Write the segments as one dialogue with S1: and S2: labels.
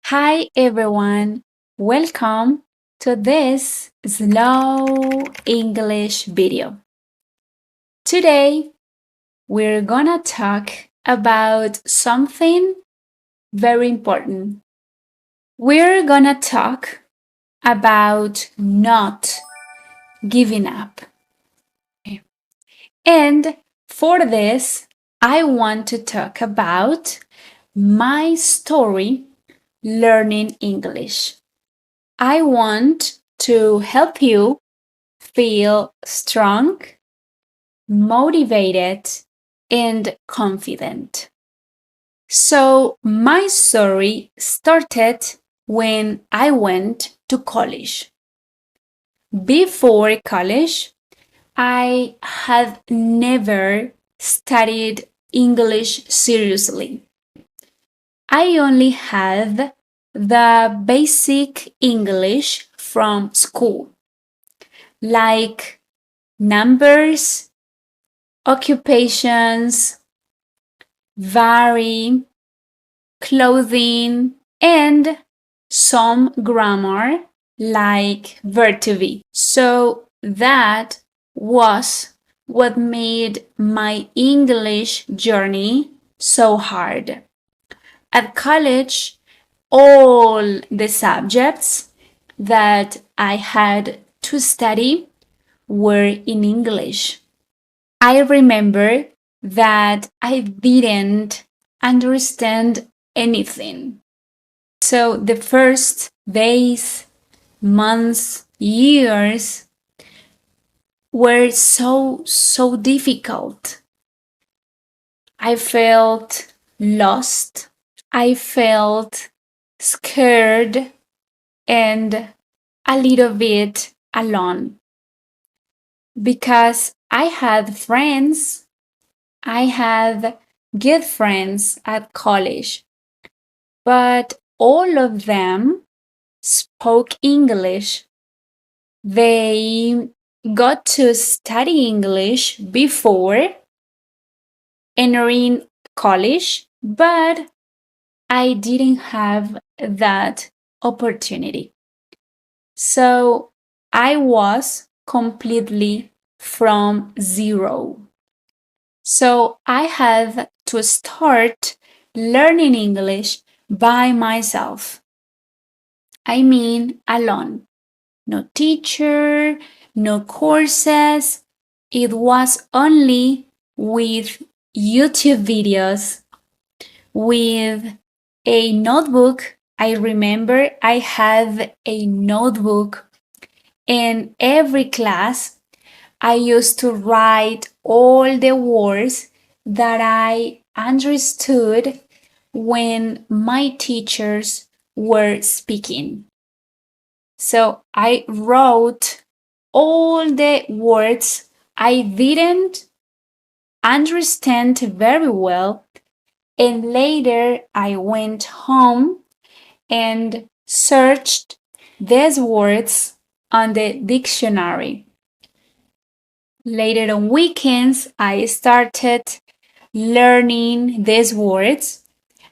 S1: Hi everyone, welcome to this slow English video. Today we're gonna talk about something very important. We're gonna talk about not giving up. And for this, I want to talk about my story learning English. I want to help you feel strong, motivated, and confident. So, my story started when I went to college. Before college, I had never studied English seriously. I only had the basic English from school, like numbers, occupations, vary, clothing, and some grammar like verb to be. So that was what made my English journey so hard. At college, all the subjects that I had to study were in English. I remember that I didn't understand anything. So the first days, months, years were so difficult. I felt lost. I felt scared and a little bit alone because I had friends. I had good friends at college, but all of them spoke English. They got to study English before entering college, but I didn't have that opportunity. So I was completely from zero. So I had to start learning English by myself. I mean, alone. No teacher, no courses. It was only with YouTube videos, with a notebook. I remember I had a notebook, and every class I used to write all the words that I understood when my teachers were speaking. So I wrote all the words I didn't understand very well, and later I went home and searched these words on the dictionary. Later on weekends, I started learning these words.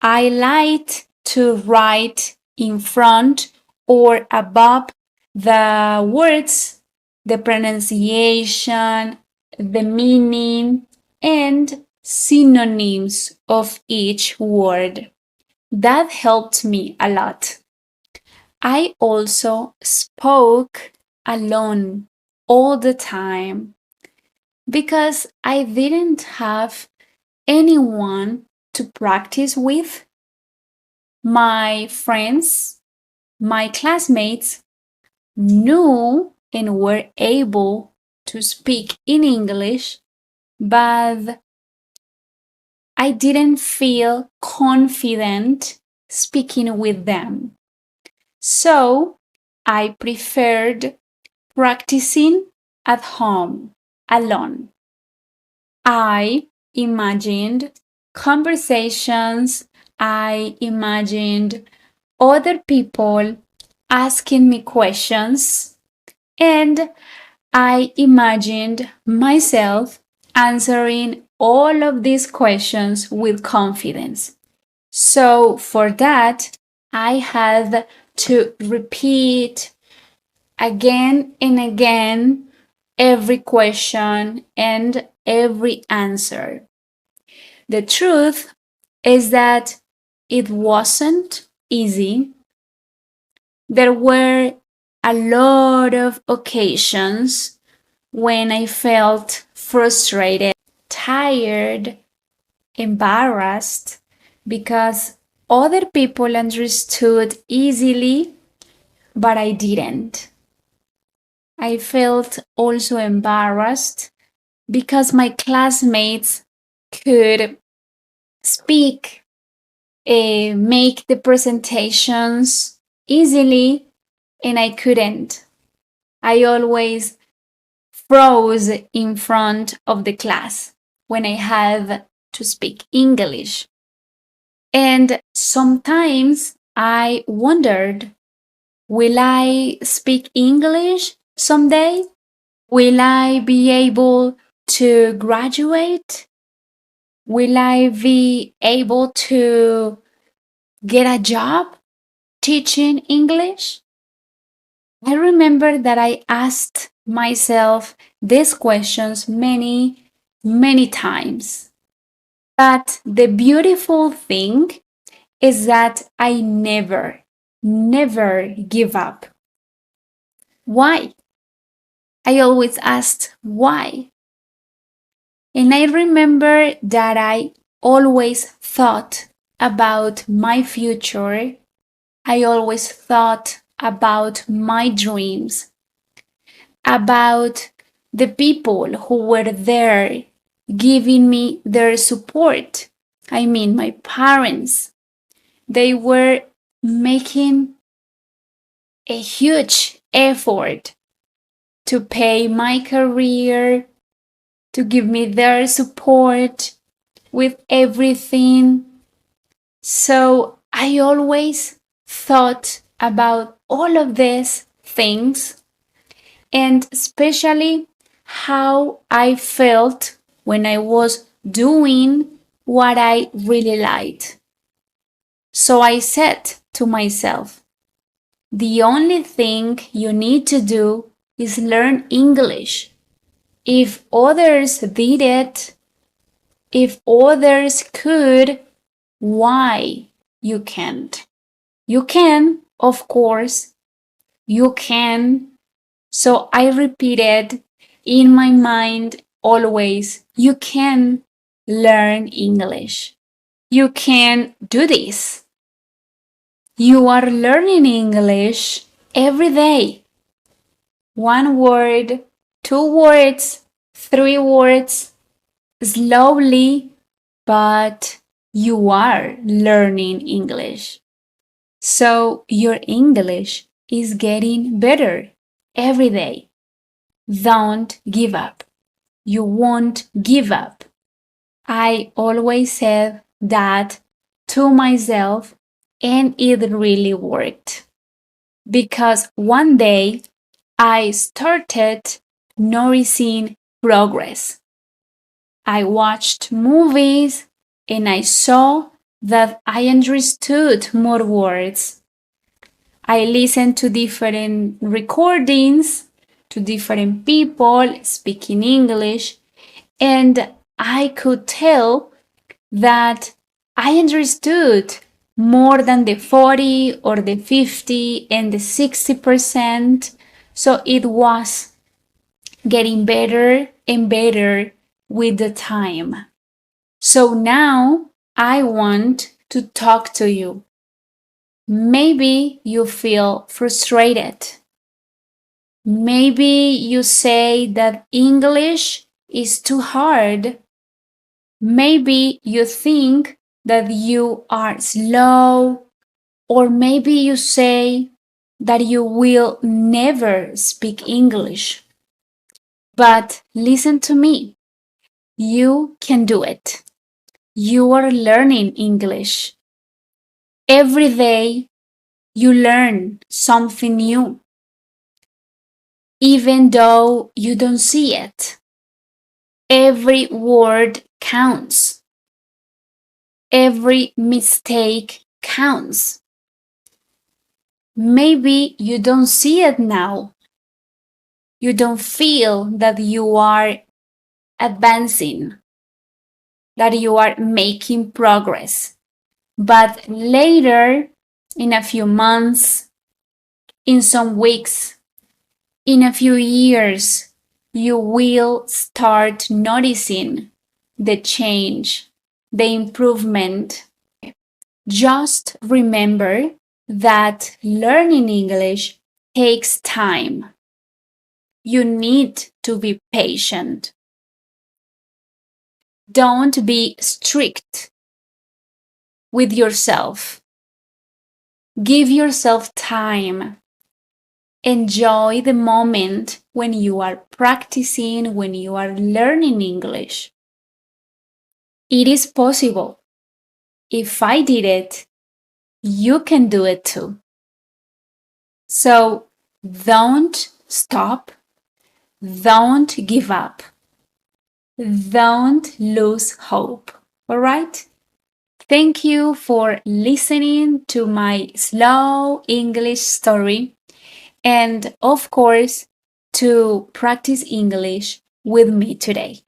S1: I liked to write in front or above the words, the pronunciation, the meaning, and synonyms of each word. That helped me a lot. I also spoke alone all the time because I didn't have anyone to practice with. My friends, my classmates knew and were able to speak in English, but I didn't feel confident speaking with them. So I preferred practicing at home alone. I imagined conversations. I imagined other people asking me questions, and I imagined myself answering all of these questions with confidence. So, for that, I had to repeat again and again every question and every answer. The truth is that it wasn't easy. There were a lot of occasions when I felt frustrated, tired, embarrassed because other people understood easily, but I didn't. I felt also embarrassed because my classmates could speak, make the presentations easily, and I couldn't. I always froze in front of the class when I had to speak English. And sometimes I wondered, will I speak English someday? Will I be able to graduate? Will I be able to get a job teaching English? I remember that I asked myself these questions many, many times. But the beautiful thing is that I never, never give up. Why? I always asked why. And I remember that I always thought about my future. I always thought about my dreams, about the people who were there giving me their support. I mean, my parents. They were making a huge effort to pay my career, to give me their support with everything. So I always thought about all of these things and especially how I felt when I was doing what I really liked. So I said to myself, the only thing you need to do is learn English. If others did it, if others could, why you can't? You can, of course, you can. So I repeated in my mind always, you can learn English. You can do this. You are learning English every day. One word, two words, three words, slowly, but you are learning English. So your English is getting better every day. Don't give up. You won't give up. I always said that to myself, and it really worked. Because one day I started noticing progress. I watched movies and I saw that I understood more words. I listened to different recordings, to different people speaking English, and I could tell that I understood more than the 40 or the 50 and the 60%. So it was getting better and better with the time. So now I want to talk to you. Maybe you feel frustrated. Maybe you say that English is too hard. Maybe you think that you are slow, or maybe you say that you will never speak English. But listen to me. You can do it. You are learning English. Every day you learn something new, even though you don't see it. Every word counts. Every mistake counts. Maybe you don't see it now. You don't feel that you are advancing, that you are making progress. But later, in a few months, in some weeks, in a few years, you will start noticing the change, the improvement. Just remember that learning English takes time. You need to be patient. Don't be strict with yourself. Give yourself time. Enjoy the moment when you are practicing, when you are learning English. It is possible. If I did it, you can do it too. So don't stop. Don't give up. Don't lose hope. All right? Thank you for listening to my slow English story and, of course, to practice English with me today.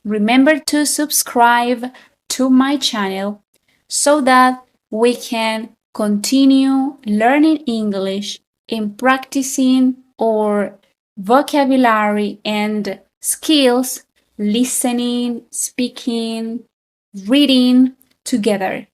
S1: Remember to subscribe to my channel so that we can continue learning English and practicing our vocabulary and skills, listening, speaking, reading together.